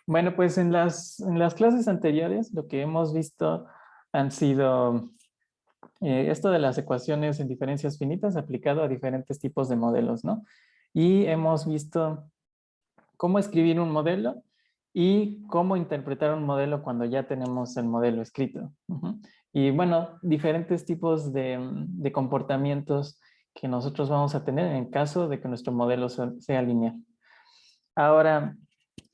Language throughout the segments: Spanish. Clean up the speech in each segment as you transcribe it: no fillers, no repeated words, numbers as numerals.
Bueno, pues en las clases anteriores lo que hemos visto han sido esto de las ecuaciones en diferencias finitas aplicado a diferentes tipos de modelos, ¿no? Y hemos visto cómo escribir un modelo y cómo interpretar un modelo cuando ya tenemos el modelo escrito. Y bueno, diferentes tipos de comportamientos que nosotros vamos a tener en caso de que nuestro modelo sea lineal. Ahora,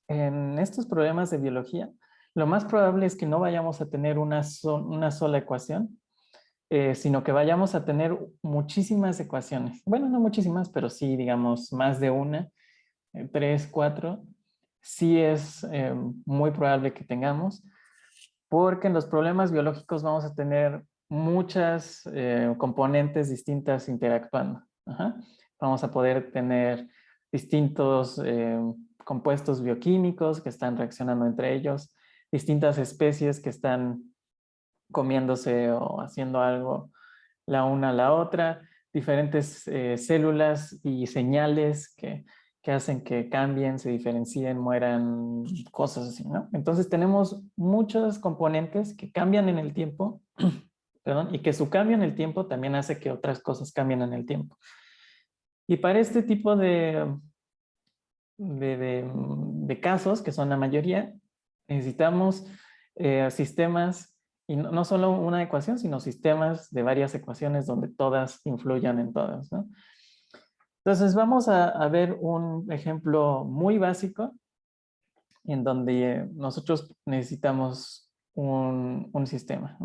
en estos problemas de biología, lo más probable es que no vayamos a tener una sola ecuación, sino que vayamos a tener muchísimas ecuaciones. Bueno, no muchísimas, pero sí, digamos, más de una, tres, cuatro. Sí es muy probable que tengamos, porque en los problemas biológicos vamos a tener muchas componentes distintas interactuando. Ajá. Vamos a poder tener distintos compuestos bioquímicos que están reaccionando entre ellos, distintas especies que están comiéndose o haciendo algo la una a la otra, diferentes células y señales que hacen que cambien, se diferencien, mueran, cosas así, ¿no? Entonces tenemos muchos componentes que cambian en el tiempo, perdón, y que su cambio en el tiempo también hace que otras cosas cambien en el tiempo. Y para este tipo de casos, que son la mayoría, necesitamos sistemas, y no solo una ecuación, sino sistemas de varias ecuaciones donde todas influyan en todas, ¿no? Entonces vamos a ver un ejemplo muy básico en donde nosotros necesitamos un sistema.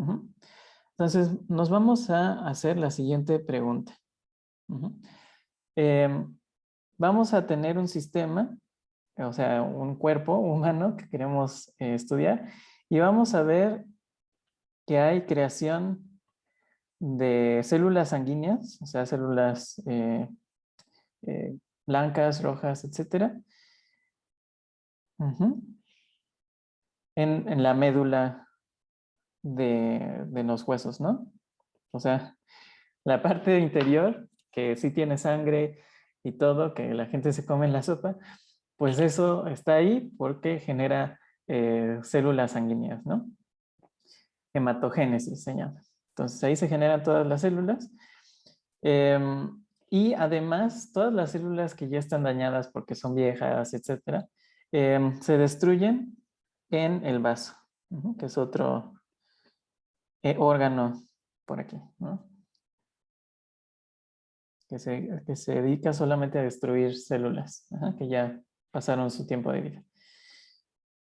Entonces nos vamos a hacer la siguiente pregunta. Vamos a tener un sistema, o sea, un cuerpo humano que queremos estudiar, y vamos a ver que hay creación de células sanguíneas, o sea, células blancas, rojas, etcétera, en la médula de los huesos, ¿no? O sea, la parte interior, que sí tiene sangre y todo, que la gente se come en la sopa, pues eso está ahí porque genera células sanguíneas, ¿no? Hematogénesis se llama. Entonces ahí se generan todas las células. Y además, todas las células que ya están dañadas porque son viejas, etcétera, se destruyen en el vaso, que es otro órgano por aquí, ¿no? Que se dedica solamente a destruir células, que ya pasaron su tiempo de vida.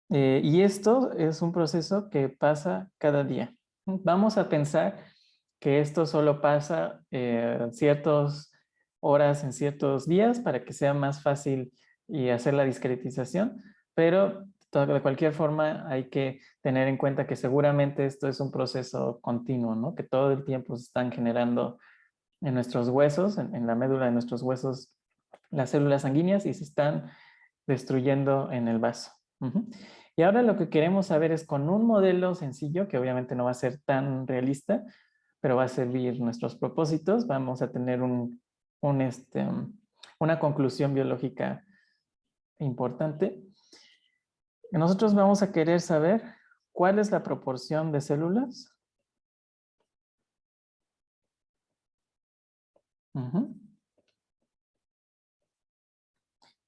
Y esto es un proceso que pasa cada día. Vamos a pensar que esto solo pasa ciertas horas en ciertos días para que sea más fácil y hacer la discretización, pero de cualquier forma hay que tener en cuenta que seguramente esto es un proceso continuo, ¿no? Que todo el tiempo se están generando en nuestros huesos, en la médula de nuestros huesos, las células sanguíneas y se están destruyendo en el vaso. Y ahora lo que queremos saber es con un modelo sencillo, que obviamente no va a ser tan realista, pero va a servir nuestros propósitos, vamos a tener una conclusión biológica importante. Nosotros vamos a querer saber cuál es la proporción de células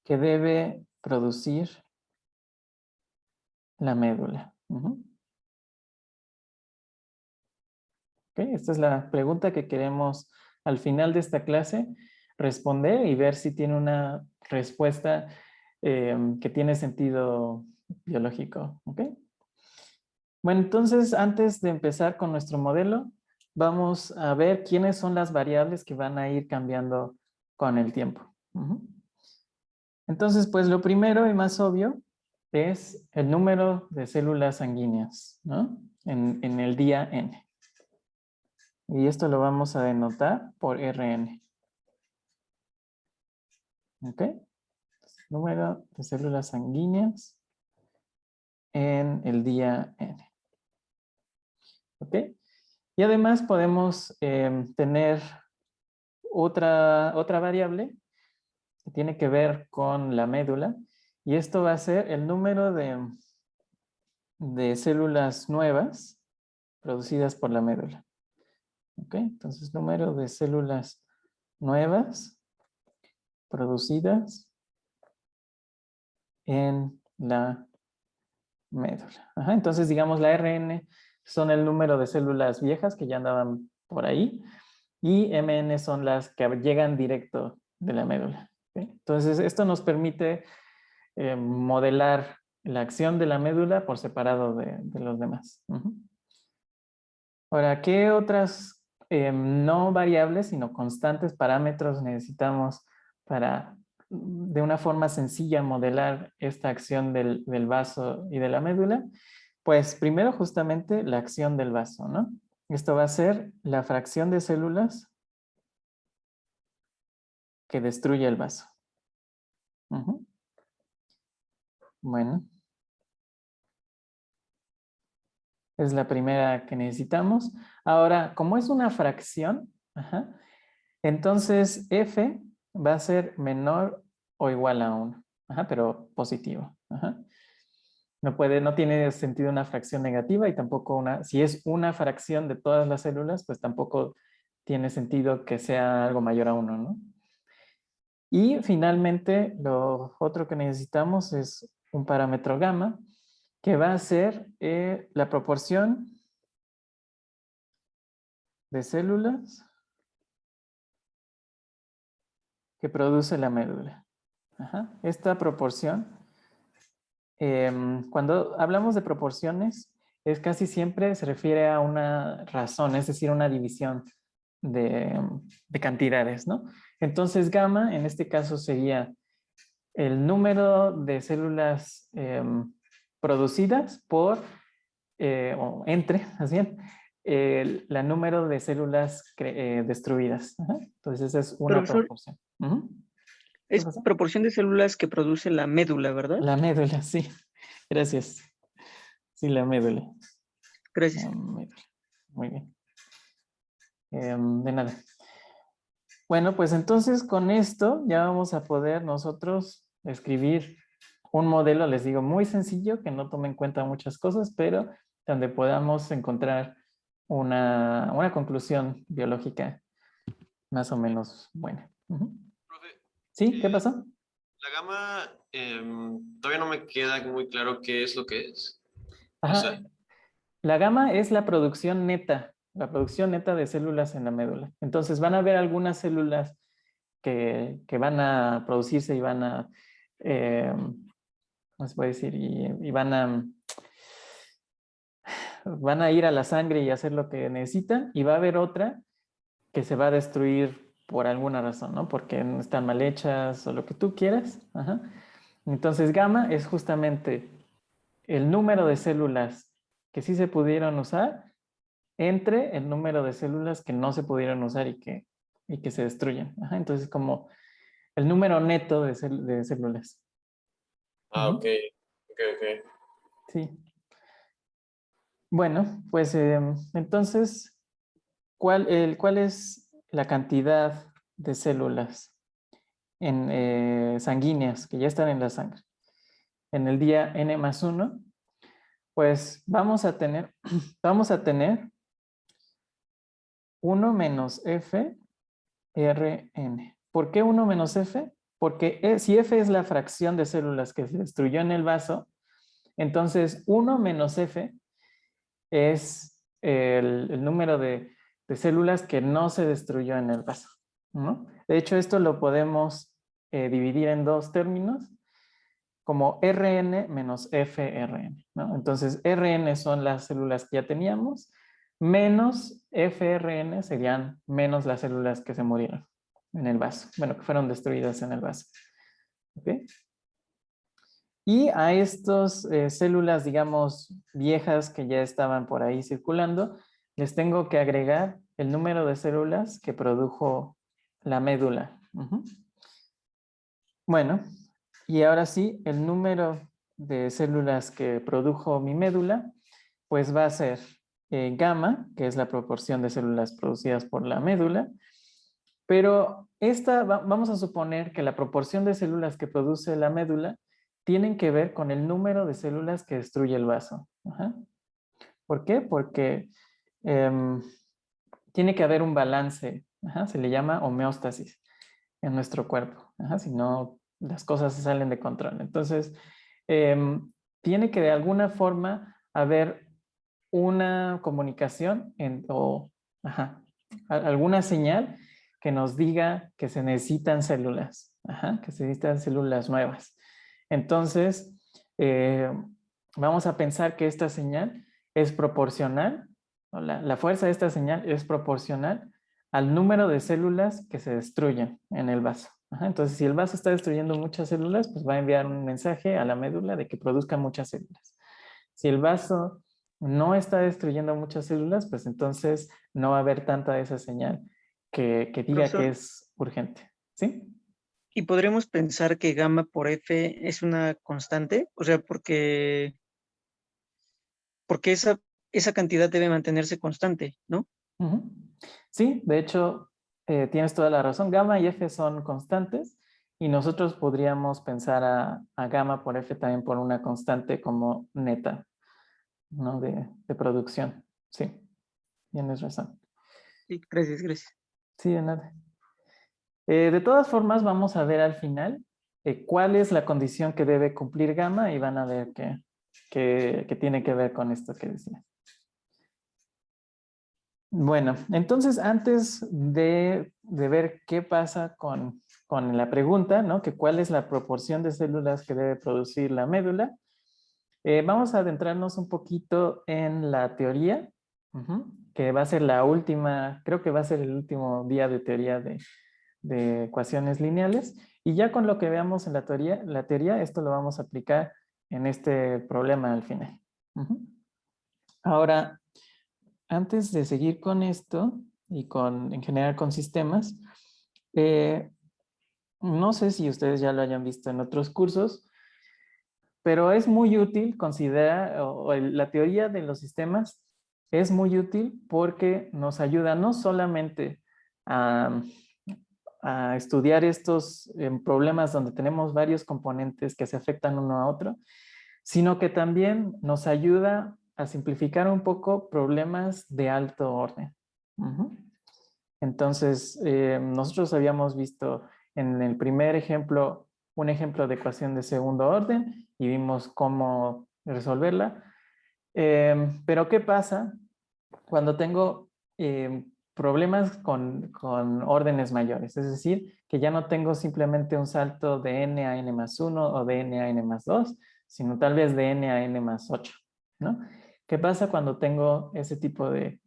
que debe producir la médula. Esta es la pregunta que queremos al final de esta clase responder y ver si tiene una respuesta que tiene sentido biológico. Bueno, entonces antes de empezar con nuestro modelo, vamos a ver quiénes son las variables que van a ir cambiando con el tiempo. Entonces, pues lo primero y más obvio es el número de células sanguíneas, ¿no? En el día N. Y esto lo vamos a denotar por Rn. ¿Ok? Número de células sanguíneas en el día N. ¿Ok? Y además podemos tener otra variable que tiene que ver con la médula Y esto va a ser el número de células nuevas producidas por la médula. ¿Ok? Entonces, número de células nuevas producidas en la médula. Ajá, entonces, digamos, la RN son el número de células viejas que ya andaban por ahí y MN son las que llegan directo de la médula. ¿Ok? Entonces, esto nos permite modelar la acción de la médula por separado de los demás. Ahora, ¿qué otras no variables, sino constantes parámetros necesitamos para, de una forma sencilla, modelar esta acción del vaso y de la médula? Pues primero justamente la acción del vaso, ¿no? Esto va a ser la fracción de células que destruye el vaso. Bueno, es la primera que necesitamos. Ahora, como es una fracción, entonces F va a ser menor o igual a 1, pero positivo. No tiene sentido una fracción negativa y tampoco si es una fracción de todas las células, pues tampoco tiene sentido que sea algo mayor a 1, ¿no? Y finalmente, lo otro que necesitamos es un parámetro gamma, que va a ser la proporción de células que produce la médula. Esta proporción, cuando hablamos de proporciones, es casi siempre se refiere a una razón, es decir, una división de cantidades, ¿no? Entonces, gamma en este caso sería el número de células producidas por, o entre, más bien, el número de células destruidas. Entonces, esa es una Profesor, proporción. ¿Qué es pasó? proporción de células que produce la médula, ¿verdad? La médula, sí. Gracias. Sí, la médula. La Gracias. médula. Muy bien. De nada. Bueno, pues entonces con esto ya vamos a poder nosotros escribir un modelo, les digo, muy sencillo, que no tome en cuenta muchas cosas, pero donde podamos encontrar una conclusión biológica más o menos buena. Profe, ¿Sí? ¿Qué pasó? la gama todavía no me queda muy claro qué es lo que es. O sea, Ajá. La gamma es la producción neta de células en la médula. Entonces van a haber algunas células que van a producirse y van a, ¿cómo se puede decir? Y van a ir a la sangre y hacer lo que necesitan, y va a haber otra que se va a destruir por alguna razón, ¿no? Porque no están mal hechas o lo que tú quieras. Entonces, gamma es justamente el número de células que sí se pudieron usar entre el número de células que no se pudieron usar y que se destruyen. Entonces, como el número neto de células. ok, ok. Sí. Bueno, pues entonces, ¿cuál es la cantidad de células sanguíneas que ya están en la sangre? En el día n+1, pues vamos a tener 1 menos f Rn. ¿Por qué 1 menos f? Porque si f es la fracción de células que se destruyó en el vaso, entonces 1 menos f es el número de células que no se destruyó en el vaso, ¿no? De hecho, esto lo podemos dividir en dos términos, como Rn menos FRn, ¿no? Entonces, Rn son las células que ya teníamos, menos FRn serían menos las células que se murieron en el vaso, bueno, que fueron destruidas en el vaso. ¿Ok? Y a estas células, digamos, viejas que ya estaban por ahí circulando, les tengo que agregar el número de células que produjo la médula. Bueno, y ahora sí, el número de células que produjo mi médula, pues va a ser gamma, que es la proporción de células producidas por la médula, pero vamos a suponer que la proporción de células que produce la médula tienen que ver con el número de células que destruye el vaso. Ajá. ¿Por qué? Porque tiene que haber un balance, ajá, se le llama homeostasis en nuestro cuerpo. Ajá, si no, las cosas se salen de control. Entonces, tiene que de alguna forma haber una comunicación alguna señal que nos diga que se necesitan células, ajá, que se necesitan células nuevas. Entonces, vamos a pensar que esta señal es proporcional, o la fuerza de esta señal es proporcional al número de células que se destruyen en el vaso. Ajá, entonces, si el vaso está destruyendo muchas células, pues va a enviar un mensaje a la médula de que produzca muchas células. Si el vaso no está destruyendo muchas células, pues entonces no va a haber tanta de esa señal que diga que Profesor, es urgente. ¿Sí? ¿y podremos pensar que gamma por F es una constante? O sea, porque esa cantidad debe mantenerse constante, ¿no? Ujú. Sí, de hecho, tienes toda la razón. Gamma y F son constantes y nosotros podríamos pensar a gamma por F también por una constante como neta, ¿no? De producción. Sí, tienes razón. Sí, gracias, gracias. Sí, de nada. De todas formas, vamos a ver al final cuál es la condición que debe cumplir gamma y van a ver que tiene que ver con esto que decía. Bueno, entonces antes de ver qué pasa con la pregunta, ¿no? Que cuál es la proporción de células que debe producir la médula, vamos a adentrarnos un poquito en la teoría, que va a ser la última, creo que va a ser el último día de teoría de ecuaciones lineales. Y ya con lo que veamos en la teoría, esto lo vamos a aplicar en este problema al final. Ahora, antes de seguir con esto y en general con sistemas, no sé si ustedes ya lo hayan visto en otros cursos, pero es muy útil, la teoría de los sistemas es muy útil porque nos ayuda no solamente a, a estudiar estos problemas donde tenemos varios componentes que se afectan uno a otro, sino que también nos ayuda a simplificar un poco problemas de alto orden. Entonces, nosotros habíamos visto en el primer ejemplo un ejemplo de ecuación de segundo orden y vimos cómo resolverla. Pero ¿qué pasa cuando tengo problemas con órdenes mayores? Es decir, que ya no tengo simplemente un salto de n a n más 1 o de n a n más 2, sino tal vez de n a n más 8, ¿no? ¿Qué pasa cuando tengo ese tipo de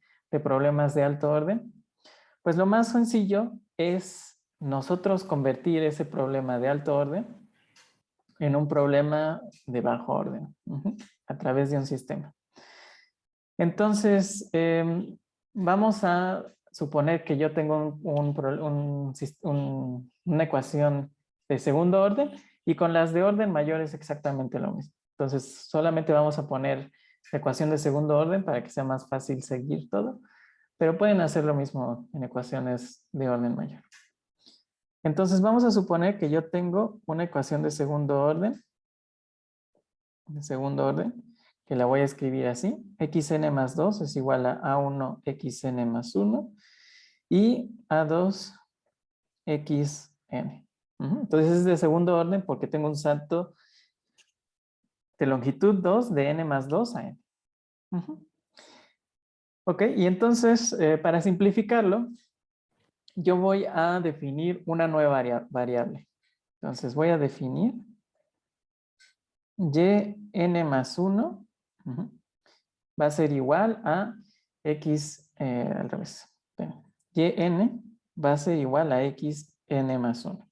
problemas de alto orden? Pues lo más sencillo es nosotros convertir ese problema de alto orden en un problema de bajo orden, a través de un sistema. Entonces, vamos a suponer que yo tengo una ecuación de segundo orden y con las de orden mayor es exactamente lo mismo. Entonces, solamente vamos a poner la ecuación de segundo orden para que sea más fácil seguir todo, pero pueden hacer lo mismo en ecuaciones de orden mayor. Entonces, vamos a suponer que yo tengo una ecuación de segundo orden, que la voy a escribir así. Xn más 2 es igual a A1 xn más 1 y A2 xn. Entonces es de segundo orden porque tengo un salto de longitud 2 de n más 2 a n. Ok, y entonces para simplificarlo, yo voy a definir una nueva variable. Entonces voy a definir yn más 1 va a ser igual a x, al revés. Yn va a ser igual a xn más 1.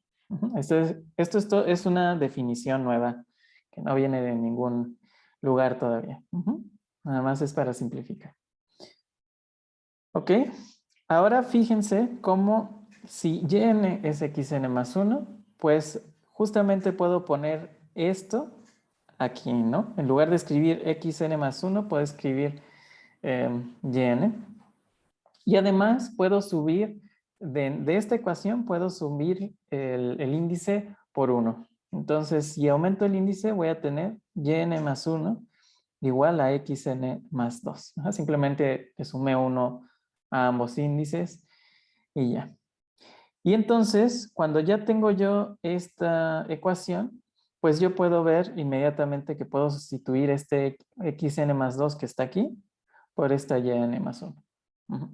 Esto es una definición nueva que no viene de ningún lugar todavía. Nada más es para simplificar. Ok, ahora fíjense cómo si yn es xn más 1, pues justamente puedo poner esto aquí, ¿no? En lugar de escribir xn más 1, puedo escribir yn. Y además puedo subir, de esta ecuación puedo subir el índice por 1. Entonces, si aumento el índice, voy a tener yn más 1 igual a xn más 2. Ajá, simplemente le sumé 1 a ambos índices y ya. Y entonces, cuando ya tengo yo esta ecuación, pues yo puedo ver inmediatamente que puedo sustituir este xn más 2 que está aquí por esta yn más 1. Ujú.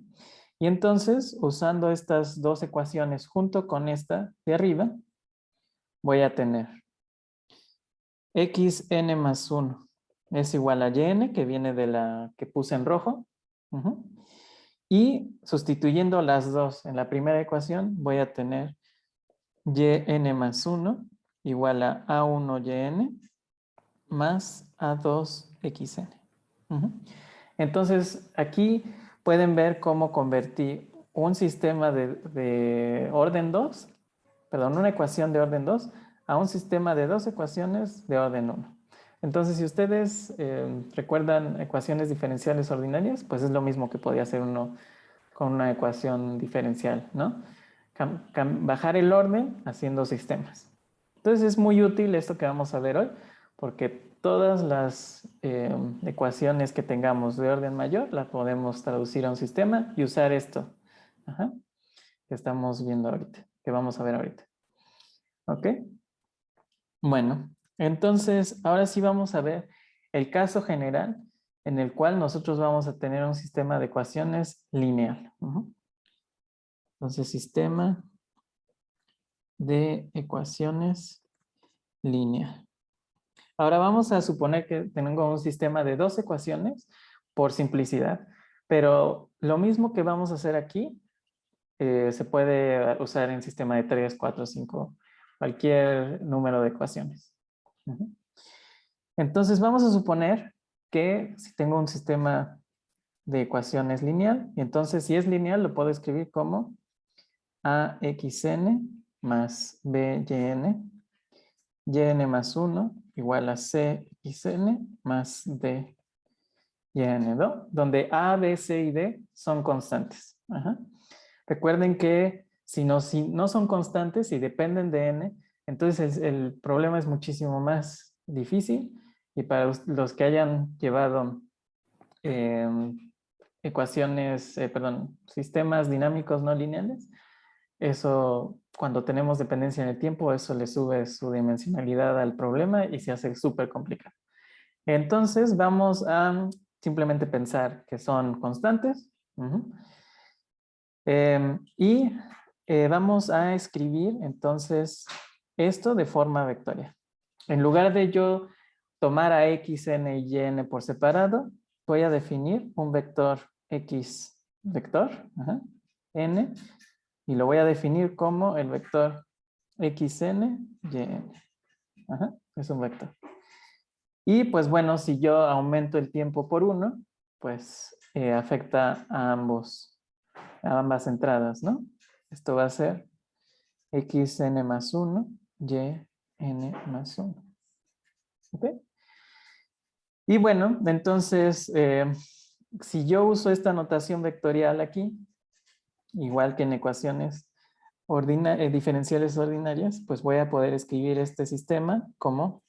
Y entonces, usando estas dos ecuaciones junto con esta de arriba, voy a tener xn más 1 es igual a yn, que viene de la que puse en rojo. Ujú. Y sustituyendo las dos en la primera ecuación, voy a tener yn más 1 igual a a1yn más a2xn. Ujú. Entonces, aquí pueden ver cómo convertí un sistema de orden 2, perdón, una ecuación de orden 2 a un sistema de dos ecuaciones de orden 1. Entonces, si ustedes recuerdan ecuaciones diferenciales ordinarias, pues es lo mismo que podía hacer uno con una ecuación diferencial, ¿no? Bajar el orden haciendo sistemas. Entonces, es muy útil esto que vamos a ver hoy, porque todas las ecuaciones que tengamos de orden mayor las podemos traducir a un sistema y usar esto, ajá, que estamos viendo ahorita, que vamos a ver ahorita. ¿Ok? Bueno, entonces ahora sí vamos a ver el caso general en el cual nosotros vamos a tener un sistema de ecuaciones lineal. Entonces, sistema de ecuaciones lineal. Ahora vamos a suponer que tengo un sistema de dos ecuaciones por simplicidad, pero lo mismo que vamos a hacer aquí se puede usar en sistema de 3, 4, 5, cualquier número de ecuaciones. Entonces vamos a suponer que si tengo un sistema de ecuaciones lineal, y entonces si es lineal lo puedo escribir como AXN más BYN, YN más 1 igual a CXN más DYN, ¿no? Donde A, B, C y D son constantes. Ajá. Recuerden que si no son constantes y dependen de N, entonces el problema es muchísimo más difícil, y para los que hayan llevado sistemas dinámicos no lineales, eso, cuando tenemos dependencia en el tiempo, eso le sube su dimensionalidad al problema y se hace súper complicado. Entonces vamos a simplemente pensar que son constantes. Vamos a escribir entonces esto de forma vectorial. En lugar de yo tomar a xn y yn por separado, voy a definir un vector x vector, n, y lo voy a definir como el vector xn, yn. Es un vector. Y pues bueno, si yo aumento el tiempo por 1, pues afecta a ambas entradas, ¿no? Esto va a ser xn más 1, yn más 1. ¿Ok? Y bueno, entonces, si yo uso esta notación vectorial aquí, igual que en ecuaciones diferenciales ordinarias, pues voy a poder escribir este sistema como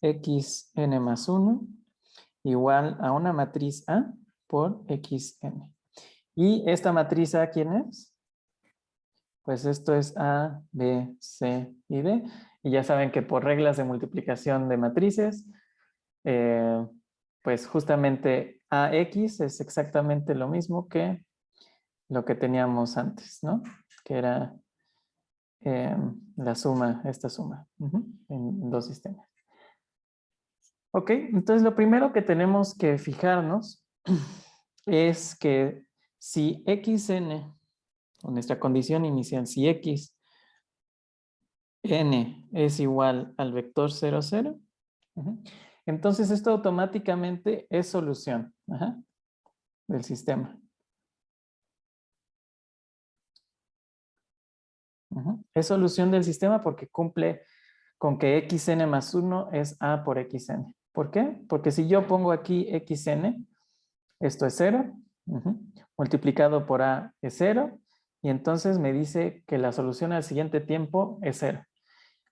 xn más 1 igual a una matriz A por xn. ¿Y esta matriz A quién es? Pues esto es A, B, C y D. Y ya saben que por reglas de multiplicación de matrices, pues justamente AX es exactamente lo mismo que lo que teníamos antes, ¿no? Que era la suma, esta suma, en dos sistemas. Ok, entonces lo primero que tenemos que fijarnos es que si xn, o nuestra condición inicial, si x n es igual al vector 0, 0, entonces esto automáticamente es solución del sistema. Es solución del sistema porque cumple con que xn más 1 es A por xn. ¿Por qué? Porque si yo pongo aquí xn, esto es 0, multiplicado por A es 0, y entonces me dice que la solución al siguiente tiempo es 0.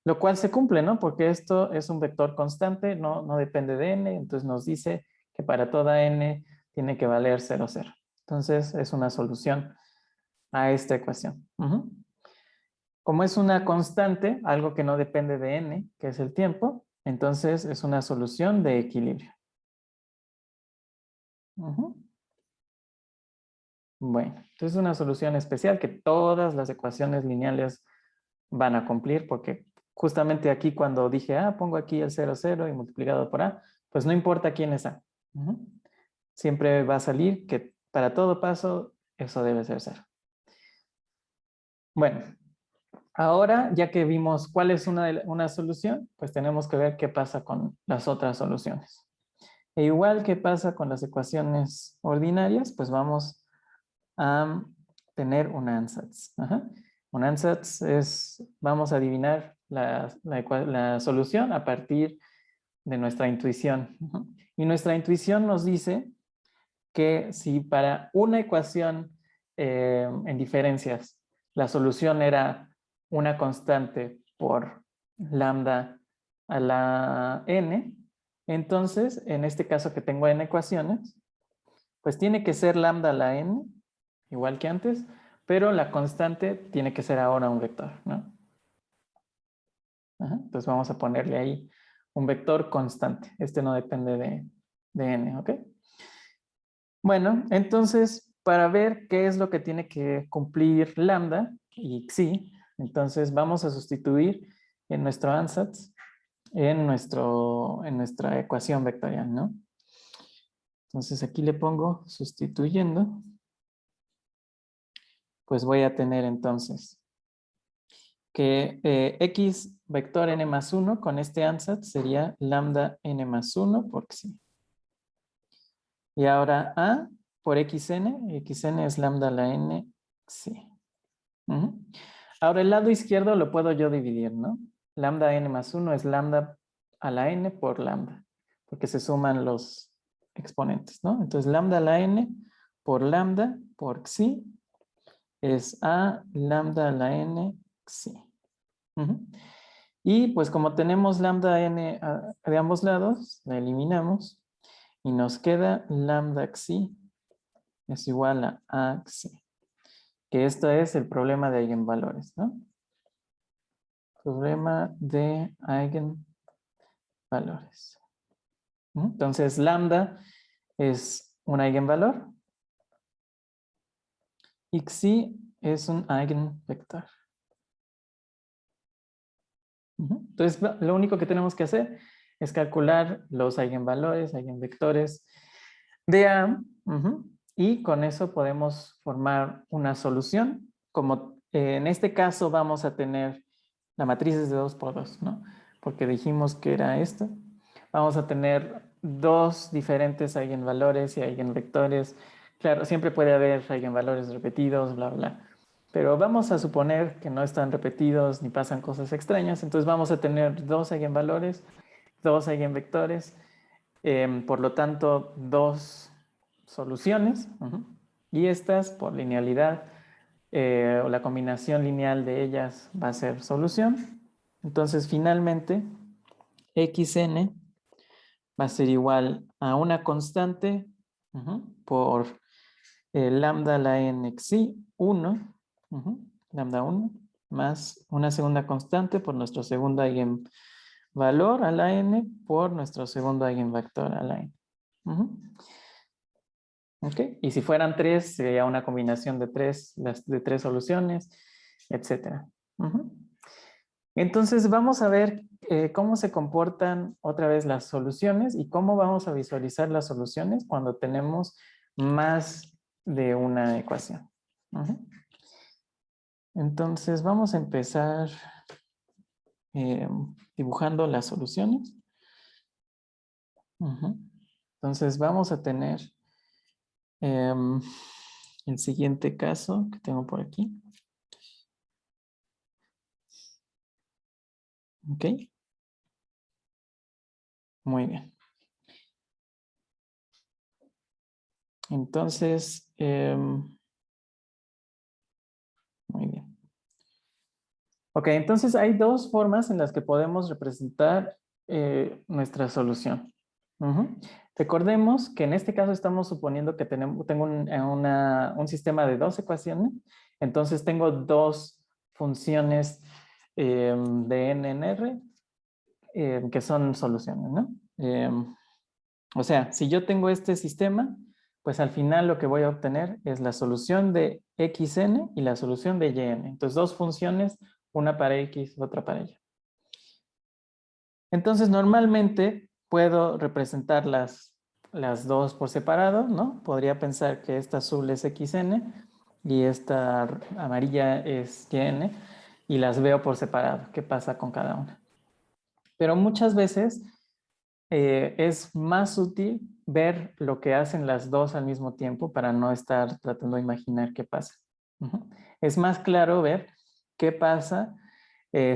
Lo cual se cumple, ¿no? Porque esto es un vector constante, no depende de n, entonces nos dice que para toda n tiene que valer 0, 0. Entonces es una solución a esta ecuación. Como es una constante, algo que no depende de n, que es el tiempo, entonces es una solución de equilibrio. Bueno, entonces es una solución especial que todas las ecuaciones lineales van a cumplir, porque justamente aquí cuando dije, pongo aquí el 0, 0 y multiplicado por a, pues no importa quién es a. Siempre va a salir que para todo paso eso debe ser 0. Bueno, ahora ya que vimos cuál es una solución, pues tenemos que ver qué pasa con las otras soluciones. E igual que pasa con las ecuaciones ordinarias, pues vamos a tener un ansatz. Un ansatz es, vamos a adivinar la solución a partir de nuestra intuición. Y nuestra intuición nos dice que si para una ecuación en diferencias la solución era una constante por lambda a la n, entonces en este caso que tengo n ecuaciones, pues tiene que ser lambda a la n, igual que antes, pero la constante tiene que ser ahora un vector, ¿no? Entonces vamos a ponerle ahí un vector constante. Este no depende de n, ¿ok? Bueno, entonces para ver qué es lo que tiene que cumplir lambda y xi, entonces vamos a sustituir en nuestro ansatz en nuestra ecuación vectorial, ¿no? Entonces aquí le pongo sustituyendo. Pues voy a tener entonces que x vector n más 1 con este ansatz sería lambda n más 1 por xi. Y ahora a por xn es lambda a la n xi. Ahora el lado izquierdo lo puedo yo dividir, ¿no? Lambda n más 1 es lambda a la n por lambda, porque se suman los exponentes, ¿no? Entonces lambda a la n por xi es a lambda a la n xi. Y pues como tenemos lambda n de ambos lados, la eliminamos y nos queda lambda xi es igual a xi. Que esto es el problema de eigenvalores, ¿no? Problema de eigenvalores. Entonces lambda es un eigenvalor y xi es un eigenvector. Entonces, lo único que tenemos que hacer es calcular los eigenvalores, eigenvectores de A, y con eso podemos formar una solución. Como en este caso vamos a tener la matriz es de 2 por 2, ¿no? Porque dijimos que era esta. Vamos a tener dos diferentes eigenvalores y eigenvectores. Claro, siempre puede haber eigenvalores repetidos, bla, bla. Pero vamos a suponer que no están repetidos ni pasan cosas extrañas. Entonces vamos a tener dos eigenvalores, dos eigenvectores, por lo tanto, dos soluciones. Y estas, por linealidad, o la combinación lineal de ellas va a ser solución. Entonces, finalmente, xn va a ser igual a una constante por lambda a la n xi 1, lambda 1, más una segunda constante por nuestro segundo eigenvalor a la n por nuestro segundo eigenvector a la n. ¿Okay? Y si fueran 3, sería una combinación de tres soluciones, etc. Entonces vamos a ver cómo se comportan otra vez las soluciones y cómo vamos a visualizar las soluciones cuando tenemos más de una ecuación. Entonces vamos a empezar dibujando las soluciones. Entonces vamos a tener el siguiente caso que tengo por aquí. Ok. Muy bien. Entonces, muy bien. Ok, entonces hay dos formas en las que podemos representar nuestra solución. Recordemos que en este caso estamos suponiendo que tengo un sistema de dos ecuaciones, entonces tengo dos funciones de n en R que son soluciones, ¿no? O sea, si yo tengo este sistema, pues al final lo que voy a obtener es la solución de xn y la solución de yn. Entonces, dos funciones, una para x, otra para y. Entonces, normalmente puedo representar las dos por separado, ¿no? Podría pensar que esta azul es xn y esta amarilla es yn y las veo por separado. ¿Qué pasa con cada una? Pero muchas veces es más útil ver lo que hacen las dos al mismo tiempo para no estar tratando de imaginar qué pasa. Es más claro ver qué pasa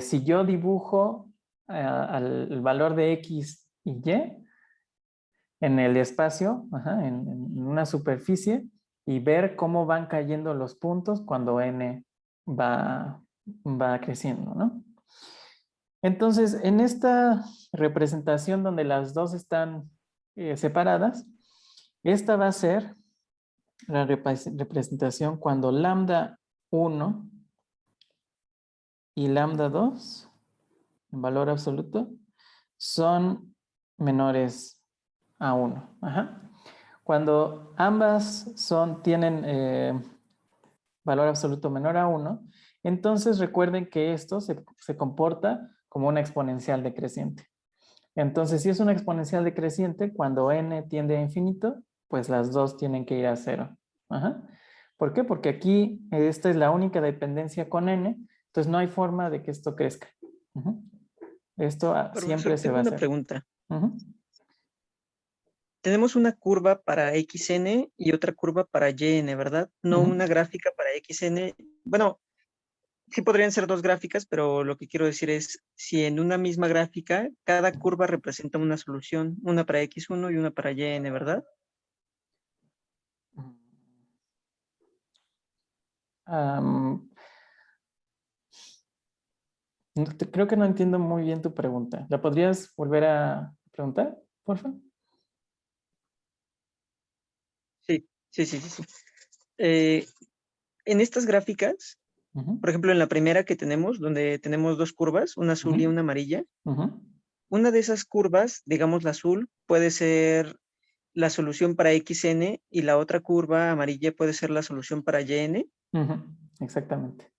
si yo dibujo el valor de x y y en el espacio, en una superficie, y ver cómo van cayendo los puntos cuando n va creciendo, ¿no? Entonces, en esta representación donde las dos están separadas, esta va a ser la representación cuando lambda 1 y lambda 2, en valor absoluto, son menores a 1. Cuando ambas tienen valor absoluto menor a 1, entonces recuerden que esto se comporta como una exponencial decreciente. Entonces, si es una exponencial decreciente, cuando n tiende a infinito, pues las dos tienen que ir a 0. ¿Por qué? Porque aquí esta es la única dependencia con n, entonces no hay forma de que esto crezca. Esto siempre se va a hacer. Tengo una pregunta. Tenemos una curva para xn y otra curva para yn, ¿verdad? No una gráfica para xn. Bueno, sí podrían ser dos gráficas, pero lo que quiero decir es, si en una misma gráfica, cada curva representa una solución, una para x1 y una para yn, ¿verdad? Creo que no entiendo muy bien tu pregunta. ¿La podrías volver a preguntar, por favor? Sí. En estas gráficas, por ejemplo, en la primera que tenemos, donde tenemos dos curvas, una azul y una amarilla, una de esas curvas, digamos la azul, puede ser la solución para xn y la otra curva amarilla puede ser la solución para yn. Exactamente.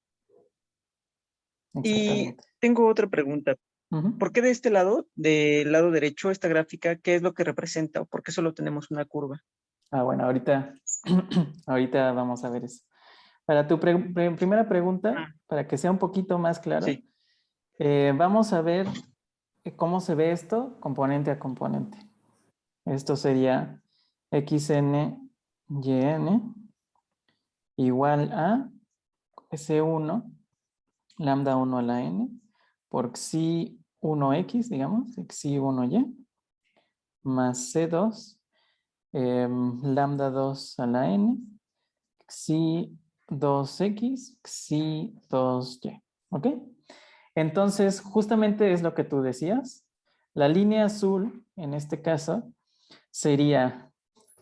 Y tengo otra pregunta. ¿Por qué de este lado, del lado derecho, esta gráfica, qué es lo que representa o por qué solo tenemos una curva? Bueno, ahorita vamos a ver eso. Para tu primera pregunta, para que sea un poquito más claro, Sí. Vamos a ver cómo se ve esto componente a componente. Esto sería xn yn igual a S1 lambda 1 a la n por xi1x, digamos, xi1y, más C2 lambda 2 a la n, xi2x, xi2y. ¿Ok? Entonces, justamente es lo que tú decías. La línea azul, en este caso, sería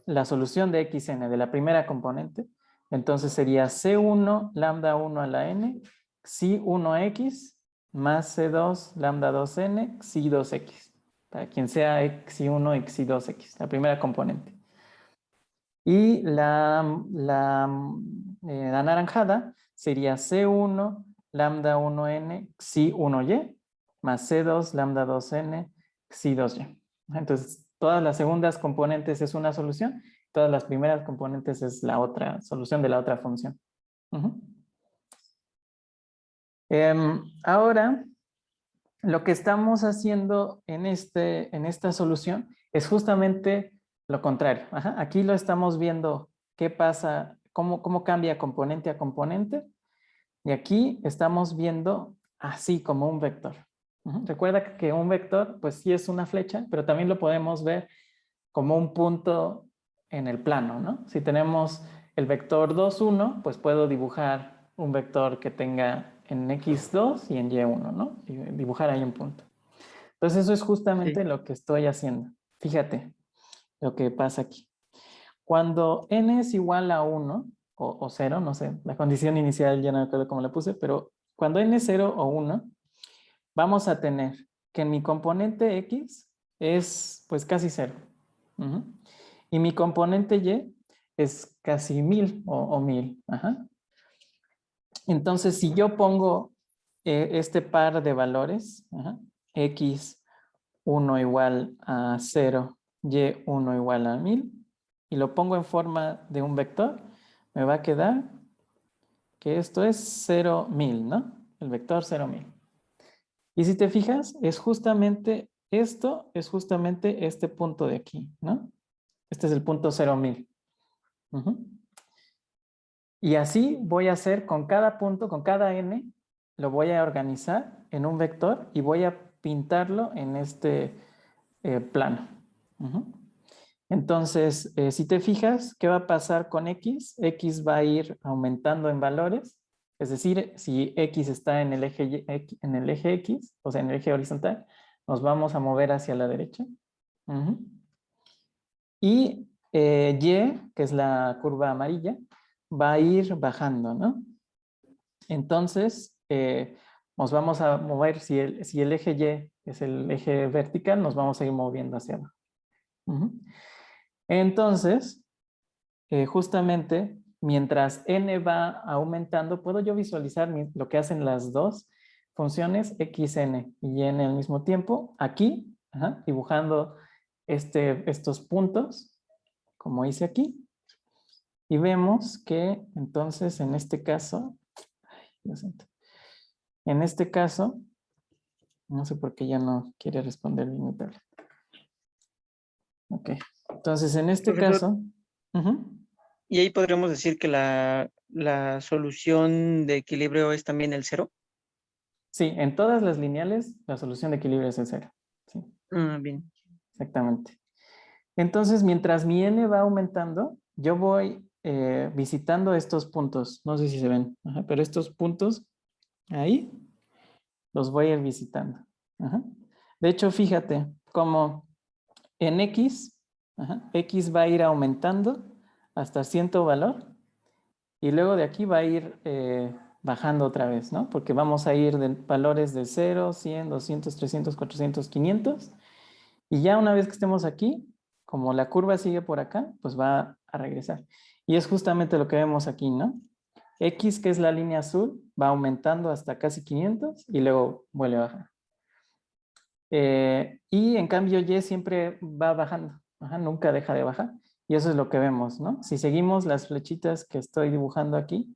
la solución de xn de la primera componente. Entonces sería C1 lambda 1 a la n, xi1x, más C2 lambda 2n, xi2x. Para quien sea xi1 y xi2x, la primera componente. Y la anaranjada sería C1 lambda 1n, xi1y, más C2 lambda 2n, xi2y. Entonces, todas las segundas componentes es una solución, todas las primeras componentes es la otra solución de la otra función. Ahora, lo que estamos haciendo en esta solución es justamente lo contrario. Aquí lo estamos viendo qué pasa, cómo cambia componente a componente. Y aquí estamos viendo así como un vector. Recuerda que un vector, pues sí es una flecha, pero también lo podemos ver como un punto en el plano, ¿no? Si tenemos el vector 2, 1, pues puedo dibujar un vector que tenga en X2 y en Y1, ¿no? Dibujar ahí un punto. Entonces eso es justamente Sí. lo que estoy haciendo. Fíjate lo que pasa aquí. Cuando n es igual a 1 o 0, no sé, la condición inicial ya no me acuerdo cómo la puse, pero cuando n es 0 o 1, vamos a tener que mi componente x es pues casi 0. Y mi componente y es casi 1000 o 1000. Ajá. Entonces, si yo pongo este par de valores, x1 igual a 0, y1 igual a 1000, y lo pongo en forma de un vector, me va a quedar que esto es 0, 1000, ¿no? El vector 0, 1000. Y si te fijas, es justamente esto, es justamente este punto de aquí, ¿no? Este es el punto 0, 1000. Y así voy a hacer con cada punto, con cada n, lo voy a organizar en un vector y voy a pintarlo en este plano. Entonces, si te fijas, ¿qué va a pasar con x? X va a ir aumentando en valores. Es decir, si x está en el eje x, o sea, en el eje horizontal, nos vamos a mover hacia la derecha. Y y, que es la curva amarilla, va a ir bajando, ¿no? Entonces, nos vamos a mover, si el eje Y es el eje vertical, nos vamos a ir moviendo hacia abajo. Entonces, justamente, mientras n va aumentando, puedo yo visualizar lo que hacen las dos funciones xn y n al mismo tiempo, aquí, dibujando estos puntos, como hice aquí. Y vemos que entonces en este caso, lo siento, en este caso, no sé por qué ya no quiere responder bien mi tablet. Ok, entonces en este Por ejemplo, caso, y ahí podríamos decir que la solución de equilibrio es también el 0. sí, en todas las lineales la solución de equilibrio es el 0. Sí, Ah, bien. exactamente. Entonces, mientras mi n va aumentando, yo voy visitando estos puntos. No sé si se ven, pero estos puntos ahí los voy a ir visitando. De hecho, fíjate cómo en x, x va a ir aumentando hasta cierto valor y luego de aquí va a ir bajando otra vez, ¿no? Porque vamos a ir de valores de 0, 100, 200, 300, 400, 500 y ya una vez que estemos aquí, como la curva sigue por acá, pues va a regresar. Y es justamente lo que vemos aquí, ¿no? X, que es la línea azul, va aumentando hasta casi 500 y luego vuelve a bajar. Y en cambio Y siempre va bajando, nunca deja de bajar. Y eso es lo que vemos, ¿no? Si seguimos las flechitas que estoy dibujando aquí,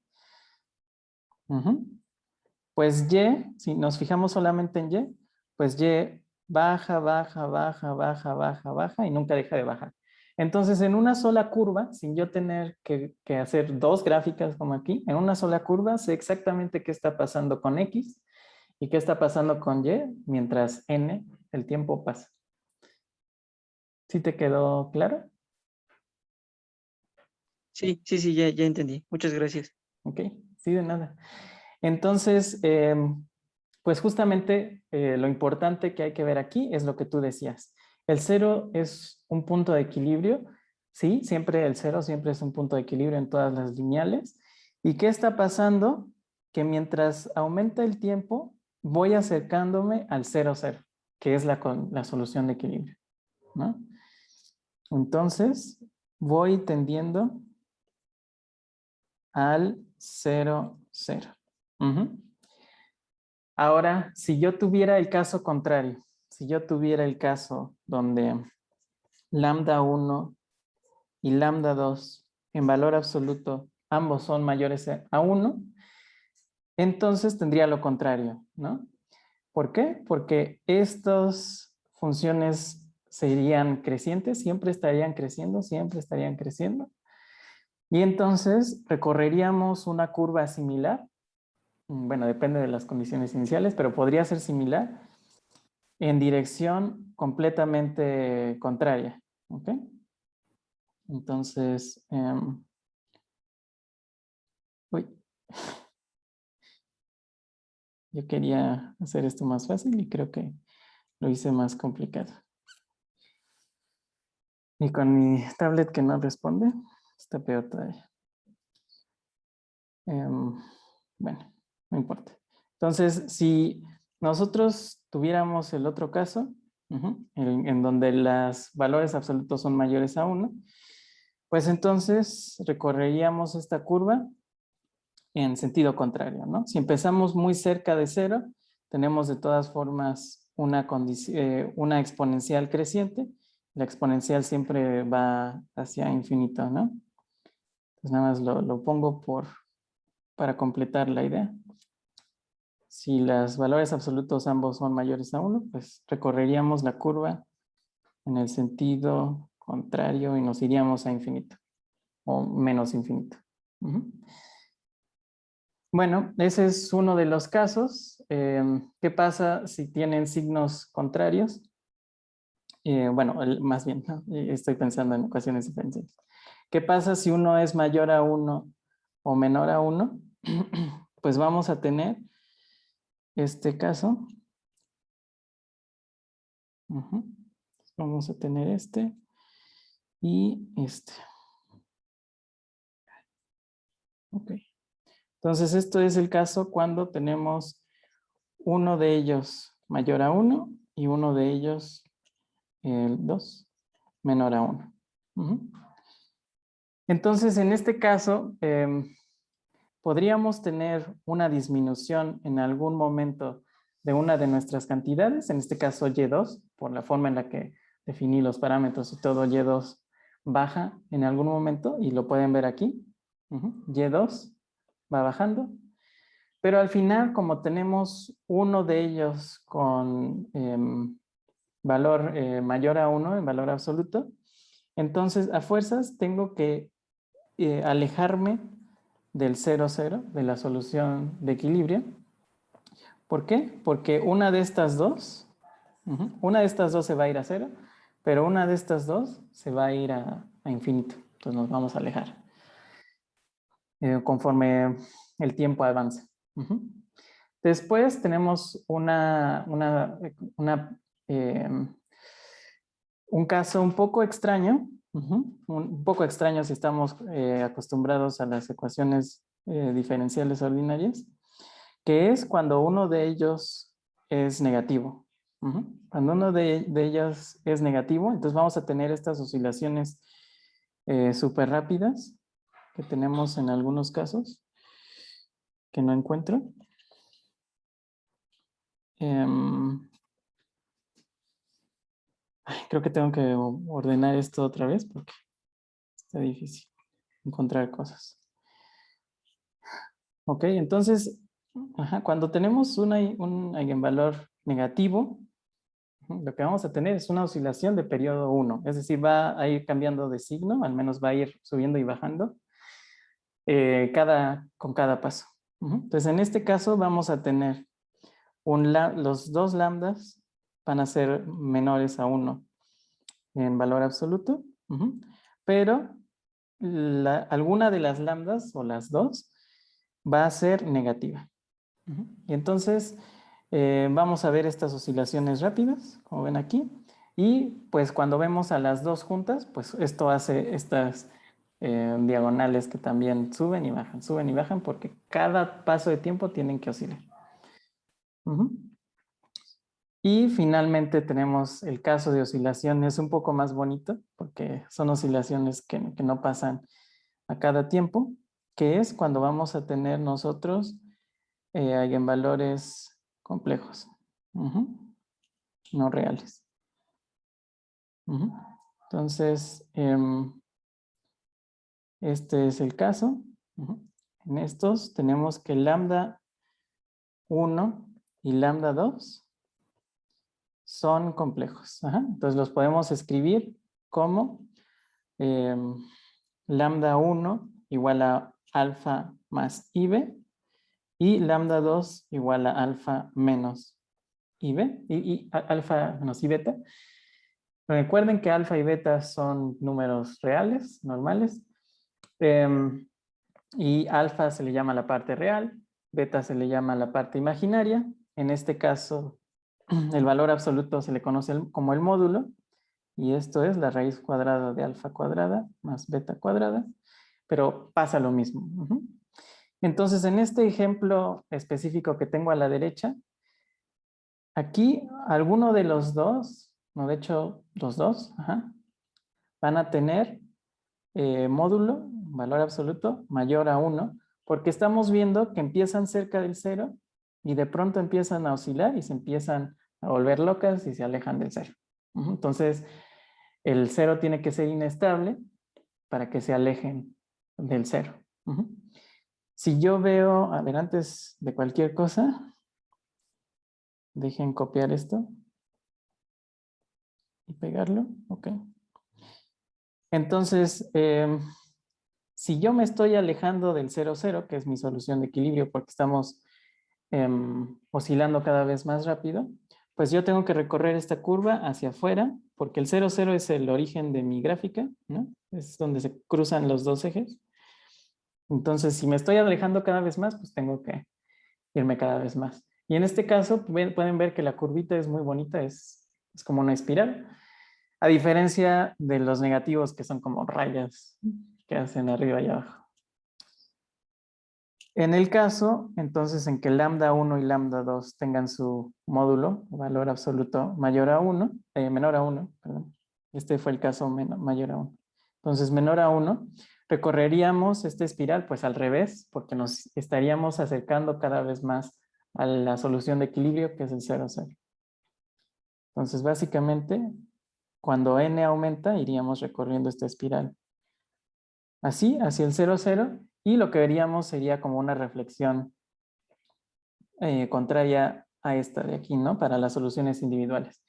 pues Y, si nos fijamos solamente en Y, pues Y baja, baja, baja, baja, baja, baja y nunca deja de bajar. Entonces, en una sola curva, sin yo tener que hacer dos gráficas como aquí, en una sola curva sé exactamente qué está pasando con X y qué está pasando con Y mientras N, el tiempo pasa. ¿Sí te quedó claro? Sí, sí, sí, ya entendí. Muchas gracias. Ok, sí, de nada. Entonces, pues justamente lo importante que hay que ver aquí es lo que tú decías. El 0 es un punto de equilibrio, ¿sí? Siempre el 0 siempre es un punto de equilibrio en todas las lineales. ¿Y qué está pasando? Que mientras aumenta el tiempo, voy acercándome al 0, 0, que es la solución de equilibrio, ¿no? Entonces, voy tendiendo al 0, 0. Ahora, si yo tuviera el caso contrario, si yo tuviera el caso donde lambda 1 y lambda 2 en valor absoluto ambos son mayores a 1, entonces tendría lo contrario, ¿no? ¿Por qué? Porque estas funciones serían crecientes, siempre estarían creciendo, siempre estarían creciendo. Y entonces recorreríamos una curva similar. Bueno, depende de las condiciones iniciales, pero podría ser similar en dirección completamente contraria. ¿Ok? Entonces, uy, Yo quería hacer esto más fácil y creo que lo hice más complicado. Y con mi tablet que no responde, está peor todavía. Bueno, no importa. Entonces, si nosotros tuviéramos el otro caso, en donde los valores absolutos son mayores a 1, pues entonces recorreríamos esta curva en sentido contrario, ¿no? Si empezamos muy cerca de 0, tenemos de todas formas una exponencial creciente. La exponencial siempre va hacia infinito, ¿no? Pues nada más lo pongo para completar la idea. Si los valores absolutos ambos son mayores a 1, pues recorreríamos la curva en el sentido contrario y nos iríamos a infinito o menos infinito. Bueno, ese es uno de los casos. ¿Qué pasa si tienen signos contrarios? Bueno, más bien, ¿no? Estoy pensando en ecuaciones diferenciales. ¿Qué pasa si uno es mayor a 1 o menor a 1? Pues vamos a tener este caso. Vamos a tener este y este. Ok. Entonces, esto es el caso cuando tenemos uno de ellos mayor a 1 y uno de ellos, el 2, menor a 1. Entonces, en este caso, podríamos tener una disminución en algún momento de una de nuestras cantidades, en este caso Y2, por la forma en la que definí los parámetros y todo, Y2 baja en algún momento y lo pueden ver aquí. Y2 va bajando, pero al final, como tenemos uno de ellos con valor mayor a 1 en valor absoluto, entonces a fuerzas tengo que alejarme del 0, 0, de la solución de equilibrio. ¿Por qué? Porque una de estas dos se va a ir a 0, pero una de estas dos se va a ir a infinito. Entonces nos vamos a alejar conforme el tiempo avanza. Después tenemos un caso un poco extraño, un poco extraño si estamos acostumbrados a las ecuaciones diferenciales ordinarias, que es cuando uno de ellos es negativo. Cuando uno de ellos es negativo, entonces vamos a tener estas oscilaciones súper rápidas que tenemos en algunos casos, que no encuentro. Creo que tengo que ordenar esto otra vez porque está difícil encontrar cosas. Ok, entonces, cuando tenemos un eigenvalor negativo, lo que vamos a tener es una oscilación de periodo 1, es decir, va a ir cambiando de signo, al menos va a ir subiendo y bajando con cada paso. Entonces, en este caso vamos a tener los dos lambdas van a ser menores a 1 en valor absoluto, pero alguna de las lambdas o las dos va a ser negativa. Y entonces vamos a ver estas oscilaciones rápidas, como ven aquí, y pues cuando vemos a las dos juntas, pues esto hace estas diagonales que también suben y bajan, porque cada paso de tiempo tienen que oscilar. Y finalmente tenemos el caso de oscilaciones un poco más bonito, porque son oscilaciones que no pasan a cada tiempo, que es cuando vamos a tener nosotros eigenvalores complejos, no reales. Entonces, este es el caso. En estos tenemos que lambda 1 y lambda 2 son complejos. Entonces los podemos escribir como lambda 1 igual a alfa más IB y lambda 2 igual a alfa menos IB y alfa menos I beta. Recuerden que alfa y beta son números reales, normales. Y alfa se le llama la parte real beta se le llama la parte imaginaria. En este caso, el valor absoluto se le conoce como el módulo, y esto es la raíz cuadrada de alfa cuadrada más beta cuadrada, pero pasa lo mismo. Entonces, en este ejemplo específico que tengo a la derecha, aquí alguno de los dos, no, de hecho, los dos, van a tener módulo, valor absoluto, mayor a 1, porque estamos viendo que empiezan cerca del 0 y de pronto empiezan a oscilar y se empiezan a volver locas y se alejan del 0. Entonces, el 0 tiene que ser inestable para que se alejen del 0. Si yo veo, a ver, antes de cualquier cosa, dejen copiar esto y pegarlo. Ok. Entonces, si yo me estoy alejando del 0, 0, que es mi solución de equilibrio porque estamos oscilando cada vez más rápido, pues yo tengo que recorrer esta curva hacia afuera, porque el 0, 0 es el origen de mi gráfica, ¿no? Es donde se cruzan los dos ejes. Entonces, si me estoy alejando cada vez más, pues tengo que irme cada vez más. Y en este caso, pueden ver que la curvita es muy bonita, es como una espiral, a diferencia de los negativos que son como rayas que hacen arriba y abajo. En el caso, entonces, en que lambda 1 y lambda 2 tengan su módulo, valor absoluto mayor a 1, menor a 1, perdón. Este fue el caso mayor a 1. Entonces, menor a 1, recorreríamos esta espiral pues al revés, porque nos estaríamos acercando cada vez más a la solución de equilibrio, que es el 0, 0. Entonces, básicamente, cuando n aumenta, iríamos recorriendo esta espiral. Así, hacia el 0, 0, y lo que veríamos sería como una reflexión contraria a esta de aquí, ¿no? Para las soluciones individuales.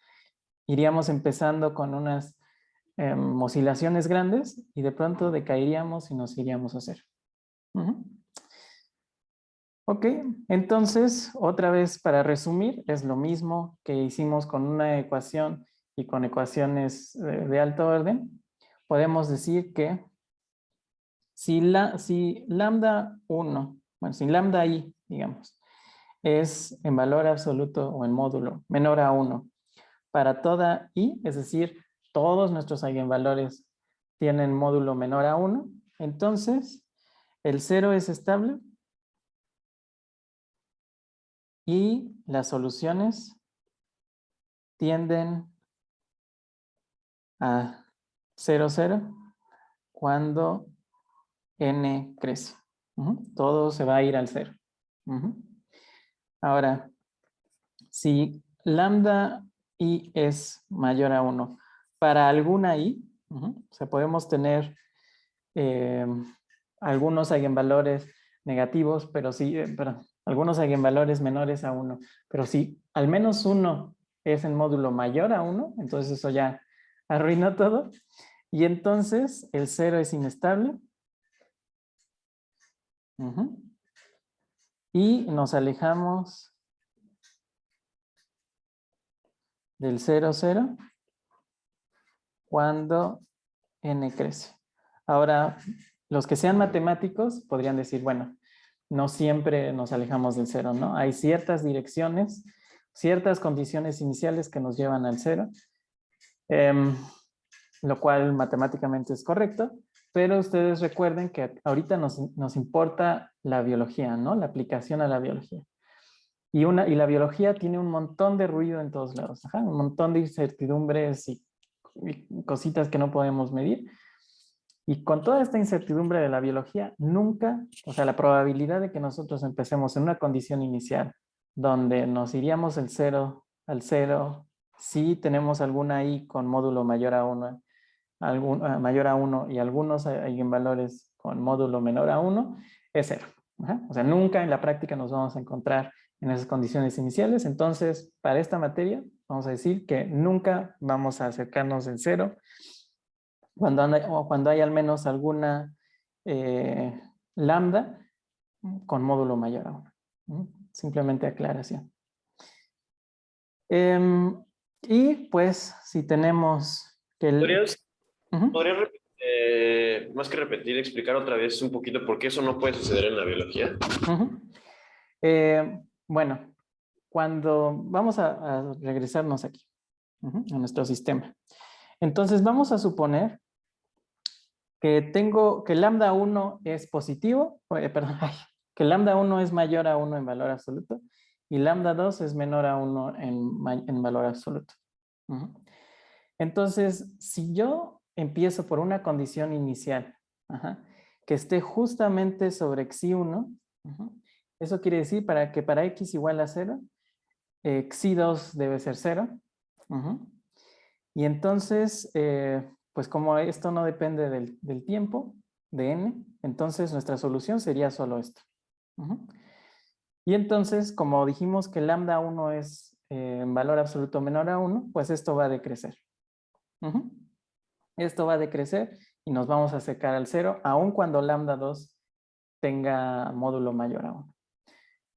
Iríamos empezando con unas oscilaciones grandes y de pronto decaeríamos y nos iríamos a 0. Ok, entonces, otra vez para resumir, es lo mismo que hicimos con una ecuación y con ecuaciones de alto orden. Podemos decir que si lambda 1, bueno, si lambda i, digamos, es en valor absoluto o en módulo menor a 1 para toda i, es decir, todos nuestros eigenvalores tienen módulo menor a 1, entonces el 0 es estable y las soluciones tienden a 0, 0 cuando n crece. Todo se va a ir al 0. Ahora, si lambda i es mayor a 1 para alguna i, o sea, podemos tener algunos eigenvalores negativos, pero sí, algunos eigenvalores menores a 1, pero si al menos uno es en módulo mayor a 1, entonces eso ya arruinó todo, y entonces el 0 es inestable, y nos alejamos del 0, 0 cuando n crece. Ahora, los que sean matemáticos podrían decir, bueno, no siempre nos alejamos del 0, ¿no? Hay ciertas direcciones, ciertas condiciones iniciales que nos llevan al 0, lo cual matemáticamente es correcto, pero ustedes recuerden que ahorita nos importa la biología, ¿no? La aplicación a la biología. Y la biología tiene un montón de ruido en todos lados, un montón de incertidumbres y cositas que no podemos medir. Y con toda esta incertidumbre de la biología, nunca, o sea, la probabilidad de que nosotros empecemos en una condición inicial donde nos iríamos del 0 al 0, si tenemos alguna i con módulo mayor a 1, mayor a 1 y algunos eigenvalores con módulo menor a 1, es 0. O sea, nunca en la práctica nos vamos a encontrar en esas condiciones iniciales. Entonces, para esta materia, vamos a decir que nunca vamos a acercarnos del 0 cuando hay al menos alguna lambda con módulo mayor a 1. Simplemente aclaración. Y pues, si tenemos que... ¿Podrías más que repetir, explicar otra vez un poquito por qué eso no puede suceder en la biología? Bueno, cuando vamos a regresarnos aquí, a nuestro sistema. Entonces vamos a suponer que lambda 1 es positivo, perdón, que lambda 1 es mayor a 1 en valor absoluto y lambda 2 es menor a 1 en valor absoluto. Entonces, si yo empiezo por una condición inicial que esté justamente sobre xi1, eso quiere decir que para x igual a 0, xi2 debe ser 0. Y entonces, pues como esto no depende del tiempo, de n, entonces nuestra solución sería solo esto. Y entonces, como dijimos que lambda 1 es en valor absoluto menor a 1, pues esto va a decrecer. Esto va a decrecer y nos vamos a acercar al 0, aun cuando lambda 2 tenga módulo mayor a 1.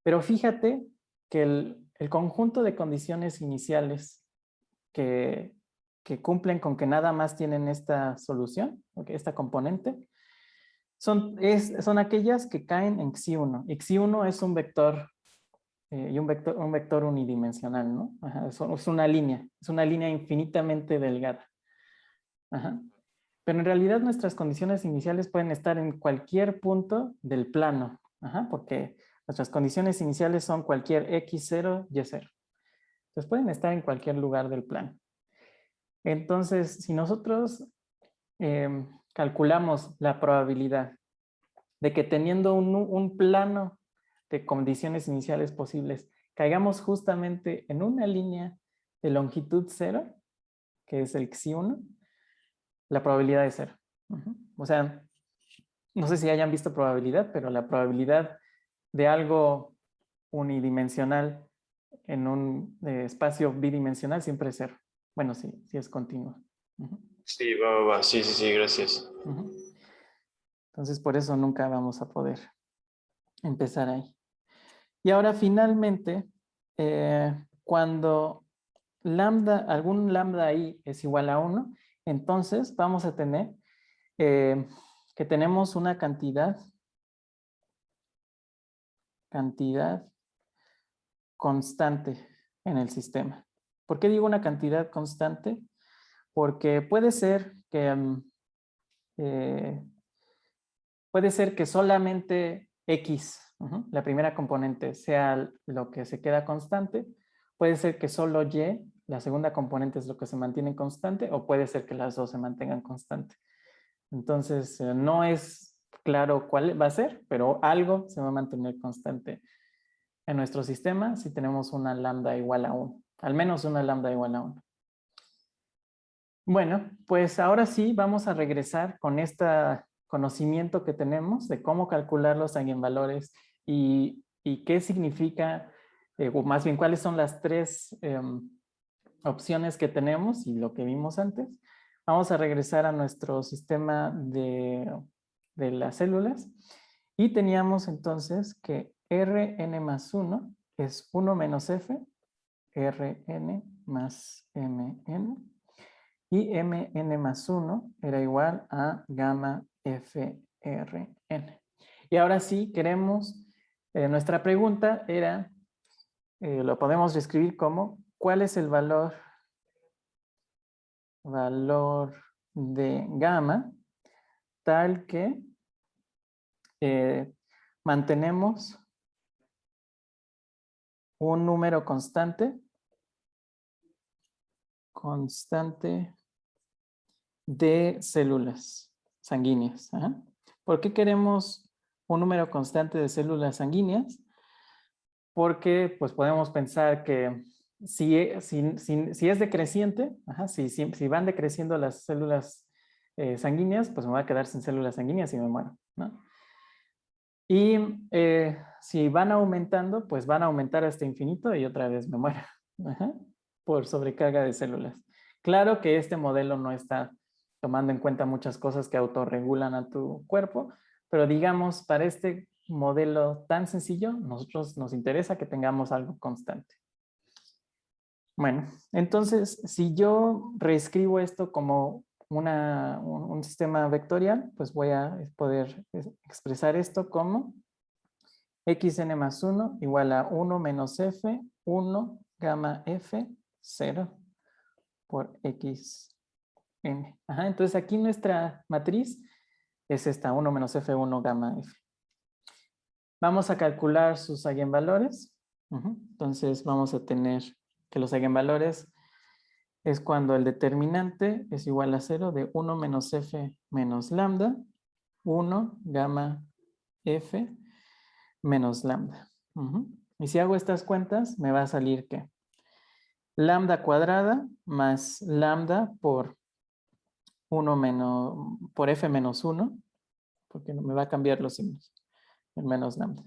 Pero fíjate que el conjunto de condiciones iniciales que cumplen con que nada más tienen esta solución, esta componente, son aquellas que caen en xi1. Y xi1 es un vector, y un vector unidimensional, ¿no? Es una línea infinitamente delgada. Pero en realidad nuestras condiciones iniciales pueden estar en cualquier punto del plano, porque nuestras condiciones iniciales son cualquier x0, y0. Entonces pueden estar en cualquier lugar del plano. Entonces, si nosotros calculamos la probabilidad de que teniendo un plano de condiciones iniciales posibles, caigamos justamente en una línea de longitud 0, que es el xi1, la probabilidad es 0. O sea, no sé si hayan visto probabilidad, pero la probabilidad de algo unidimensional en un espacio bidimensional siempre es 0. Bueno, sí es continuo. Sí, va. Sí, gracias. Entonces, por eso nunca vamos a poder empezar ahí. Y ahora, finalmente, cuando algún lambda i es igual a 1, entonces vamos a tener que tenemos una cantidad constante en el sistema. ¿Por qué digo una cantidad constante? Porque puede ser que solamente x, la primera componente, sea lo que se queda constante. Puede ser que solo y, la segunda componente, es lo que se mantiene constante, o puede ser que las dos se mantengan constante. Entonces, no es claro cuál va a ser, pero algo se va a mantener constante en nuestro sistema si tenemos una lambda igual a 1. Al menos una lambda igual a 1. Bueno, pues ahora sí vamos a regresar con este conocimiento que tenemos de cómo calcular los eigenvalores y qué significa, o más bien cuáles son las tres opciones que tenemos y lo que vimos antes. Vamos a regresar a nuestro sistema de las células y teníamos entonces que Rn más 1 es 1 menos F, Rn más Mn, y Mn más 1 era igual a gamma FRN. Y ahora sí queremos, nuestra pregunta era, lo podemos describir como, ¿cuál es el valor de gamma tal que mantenemos un número constante de células sanguíneas? ¿Por qué queremos un número constante de células sanguíneas? Porque pues podemos pensar que si es decreciente, si van decreciendo las células sanguíneas, pues me voy a quedar sin células sanguíneas y me muero, ¿no? Y si van aumentando, pues van a aumentar hasta infinito y otra vez me muero por sobrecarga de células. Claro que este modelo no está tomando en cuenta muchas cosas que autorregulan a tu cuerpo, pero digamos, para este modelo tan sencillo, nosotros nos interesa que tengamos algo constante. Bueno, entonces, si yo reescribo esto como un sistema vectorial, pues voy a poder expresar esto como xn más 1 igual a 1 menos f, 1 gamma f, 0 por xn. Ajá, entonces aquí nuestra matriz es esta, 1 menos f1 gamma f. Vamos a calcular sus eigenvalores. Entonces vamos a tener que los eigenvalores es cuando el determinante es igual a 0 de 1 menos f menos lambda, 1 gamma f menos lambda. Y si hago estas cuentas, me va a salir que lambda cuadrada más lambda por 1 menos, por f menos 1, porque me va a cambiar los signos, el menos lambda,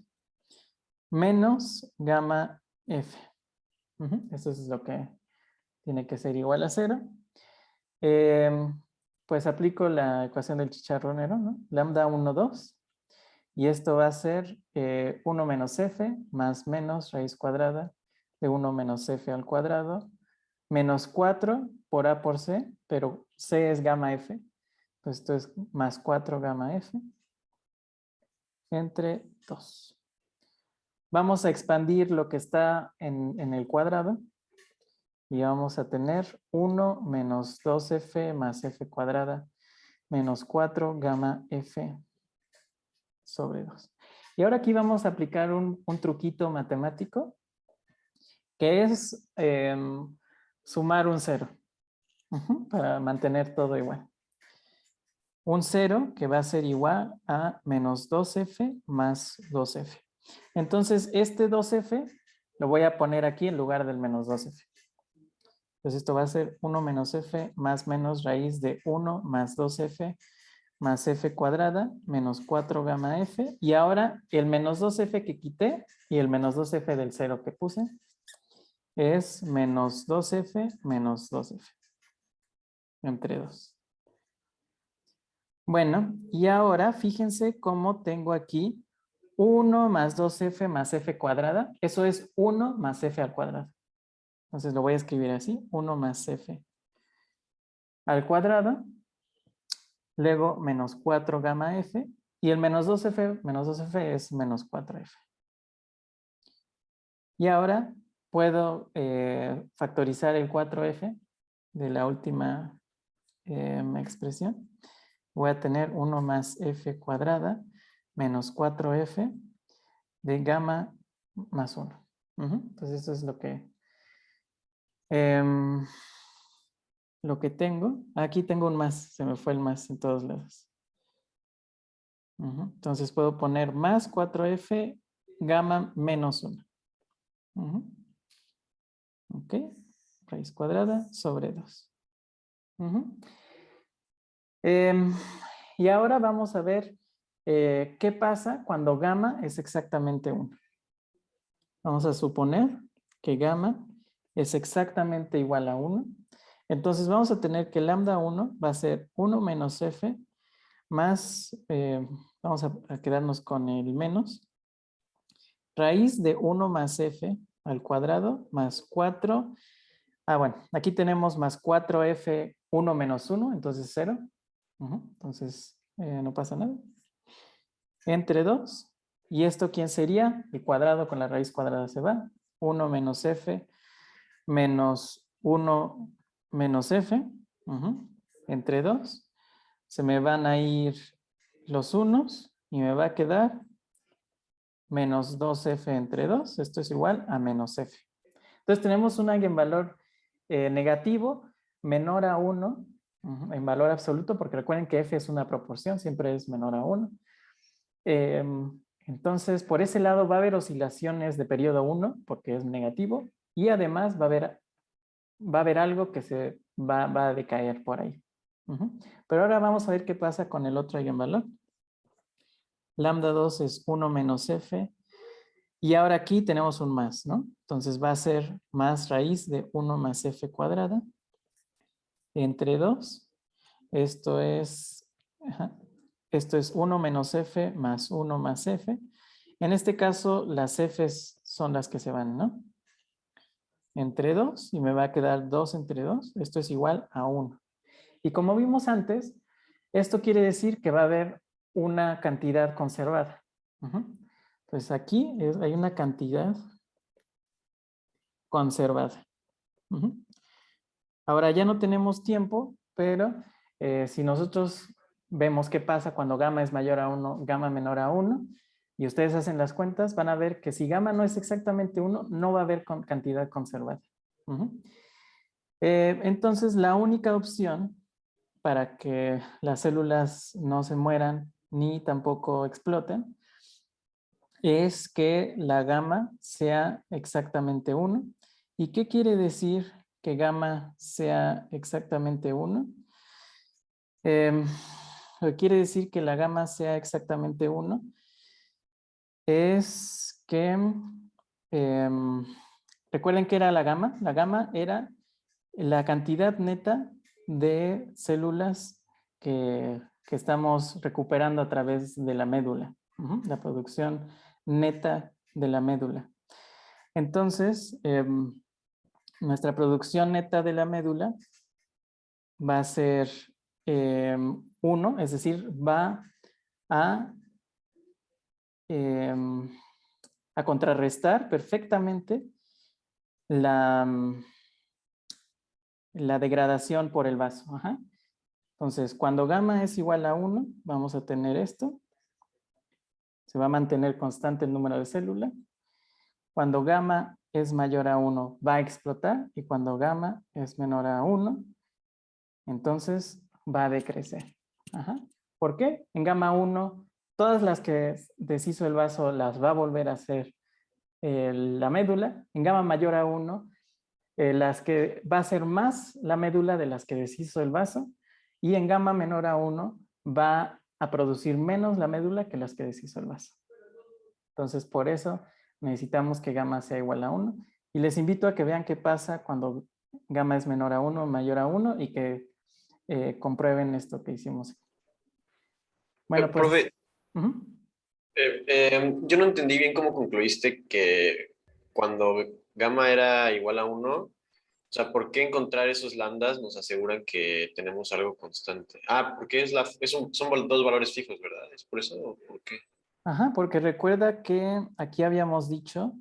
menos gamma f. Eso es lo que tiene que ser igual a 0. Pues aplico la ecuación del chicharronero, ¿no? Lambda 1, 2. Y esto va a ser 1 menos f más menos raíz cuadrada de 1 menos f al cuadrado menos 4 por a por c, pero c es gamma f. Pues esto es más 4 gamma f entre 2. Vamos a expandir lo que está en el cuadrado. Y vamos a tener 1 menos 2f más f cuadrada menos 4 gamma f sobre 2. Y ahora aquí vamos a aplicar un truquito matemático que es sumar un 0 para mantener todo igual. Un 0 que va a ser igual a menos 2f más 2f. Entonces este 2f lo voy a poner aquí en lugar del menos 2f. Entonces esto va a ser 1 menos f más menos raíz de 1 más 2f más f cuadrada menos 4 gamma f. Y ahora el menos 2f que quité y el menos 2f del 0 que puse es menos 2f menos 2f entre 2. Bueno, y ahora fíjense cómo tengo aquí 1 más 2f más f cuadrada. Eso es 1 más f al cuadrado. Entonces lo voy a escribir así, 1 más f al cuadrado, luego menos 4 gamma f, y el menos 2f es menos 4f. Y ahora puedo factorizar el 4f de la última expresión. Voy a tener 1 más f cuadrada menos 4f de gamma más 1. Entonces eso es lo que tengo. Aquí tengo un más, se me fue el más en todos lados. Entonces puedo poner más 4f gamma menos 1. Ok, raíz cuadrada sobre 2. Y ahora vamos a ver qué pasa cuando gamma es exactamente 1. Vamos a suponer que gamma es exactamente igual a 1. Entonces vamos a tener que lambda 1 va a ser 1 menos f más, vamos a quedarnos con el menos, raíz de 1 más f al cuadrado más 4. Bueno, aquí tenemos más 4f 1 menos 1, entonces 0. Entonces no pasa nada. Entre 2. ¿Y esto quién sería? El cuadrado con la raíz cuadrada se va. 1 menos f menos 1 menos f. Entre 2. Se me van a ir los unos y me va a quedar menos 2f entre 2. Esto es igual a menos f. Entonces tenemos un eigenvalor negativo menor a 1 en valor absoluto, porque recuerden que f es una proporción, siempre es menor a 1. Entonces, por ese lado va a haber oscilaciones de periodo 1, porque es negativo, y además va a haber algo que se va a decaer por ahí. Pero ahora vamos a ver qué pasa con el otro eigenvalor. Lambda 2 es 1 menos f, y ahora aquí tenemos un más, ¿no? Entonces va a ser más raíz de 1 más f cuadrada entre 2. Esto es 1 menos f más 1 más f. En este caso, las f's son las que se van, ¿no? Entre 2, y me va a quedar 2 entre 2. Esto es igual a 1. Y como vimos antes, esto quiere decir que va a haber una cantidad conservada. Pues aquí hay una cantidad conservada. Ahora ya no tenemos tiempo, pero si nosotros vemos qué pasa cuando gamma es mayor a 1, gamma menor a 1, y ustedes hacen las cuentas, van a ver que si gamma no es exactamente 1, no va a haber cantidad conservada. Entonces, la única opción para que las células no se mueran ni tampoco exploten es que la gamma sea exactamente 1. ¿Y qué quiere decir que gamma sea exactamente 1? Quiere decir que la gamma sea exactamente 1 es que recuerden que era la gamma. La gamma era la cantidad neta de células que estamos recuperando a través de la médula. La producción neta de la médula. Entonces, nuestra producción neta de la médula va a ser 1, es decir, va a contrarrestar perfectamente la degradación por el vaso. Entonces, cuando gamma es igual a 1, vamos a tener esto. Se va a mantener constante el número de células. Cuando gamma es mayor a 1, va a explotar. Y cuando gamma es menor a 1, entonces va a decrecer. ¿Por qué? En gamma 1, todas las que deshizo el vaso las va a volver a hacer la médula. En gamma mayor a 1, las que va a ser más la médula de las que deshizo el vaso. Y en gamma menor a 1 va a producir menos la médula que las que deshizo el vaso. Entonces, por eso necesitamos que gamma sea igual a 1. Y les invito a que vean qué pasa cuando gamma es menor a 1 o mayor a 1 y que comprueben esto que hicimos. Bueno, pues... Profe, yo no entendí bien cómo concluiste que cuando gamma era igual a 1, o sea, ¿por qué encontrar esos lambdas nos aseguran que tenemos algo constante? Ah, porque son dos valores fijos, ¿verdad? ¿Es por eso o por qué? Porque recuerda que aquí habíamos dicho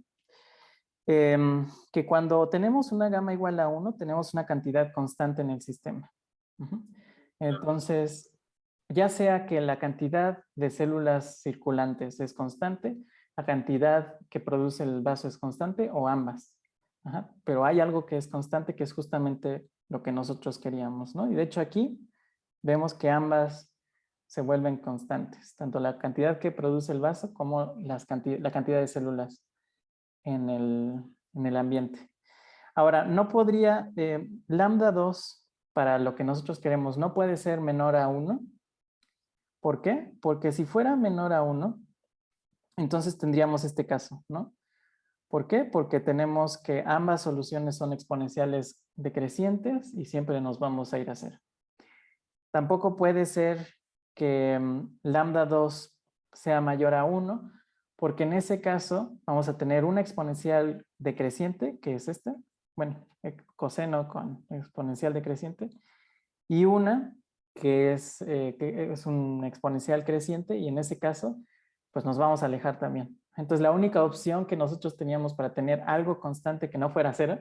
que cuando tenemos una gamma igual a 1, tenemos una cantidad constante en el sistema. Entonces, ya sea que la cantidad de células circulantes es constante, la cantidad que produce el vaso es constante o ambas. Pero hay algo que es constante que es justamente lo que nosotros queríamos, ¿no? Y de hecho aquí vemos que ambas se vuelven constantes, tanto la cantidad que produce el vaso como la cantidad de células en el ambiente. Ahora, no podría, lambda 2 para lo que nosotros queremos no puede ser menor a 1. ¿Por qué? Porque si fuera menor a 1, entonces tendríamos este caso, ¿no? ¿Por qué? Porque tenemos que ambas soluciones son exponenciales decrecientes y siempre nos vamos a ir a 0. Tampoco puede ser que lambda 2 sea mayor a 1, porque en ese caso vamos a tener una exponencial decreciente, que es esta, bueno, coseno con exponencial decreciente, y una que es un exponencial creciente, y en ese caso, pues nos vamos a alejar también. Entonces, la única opción que nosotros teníamos para tener algo constante que no fuera 0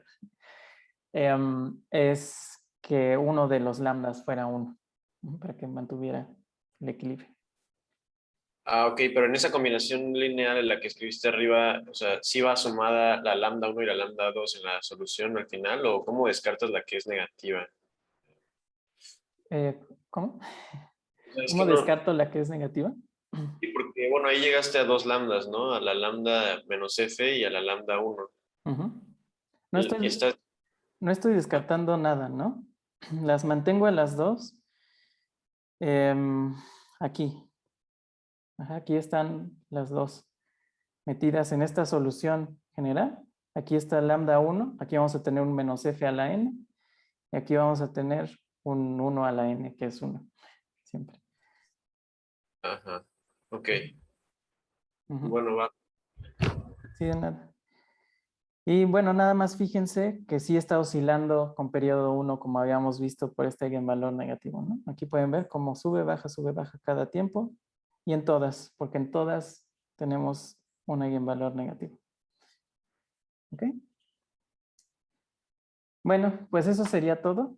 es que uno de los lambdas fuera 1, para que mantuviera el equilibrio. Ah, ok, pero en esa combinación lineal en la que escribiste arriba, o sea, ¿sí va sumada la lambda 1 y la lambda 2 en la solución al final o cómo descartas la que es negativa? ¿Cómo? O sea, es ¿Cómo que no, descarto la que es negativa? sí, porque bueno, ahí llegaste a dos lambdas, ¿no? A la lambda menos f y a la lambda 1. No Y estoy, estás, no estoy descartando nada, ¿no? Las mantengo a las dos. Aquí. Aquí están las dos metidas en esta solución general. Aquí está lambda 1. Aquí vamos a tener un menos f a la n. Y aquí vamos a tener un 1 a la n, que es 1. Siempre. ajá, ok, Ujú. bueno, va. Sí, de nada. Y bueno, nada más fíjense que sí está oscilando con periodo 1 como habíamos visto por este eigenvalor negativo, ¿no? Aquí pueden ver cómo sube, baja cada tiempo. Y en todas, porque en todas tenemos un eigenvalor negativo. ¿Ok? Bueno, pues eso sería todo.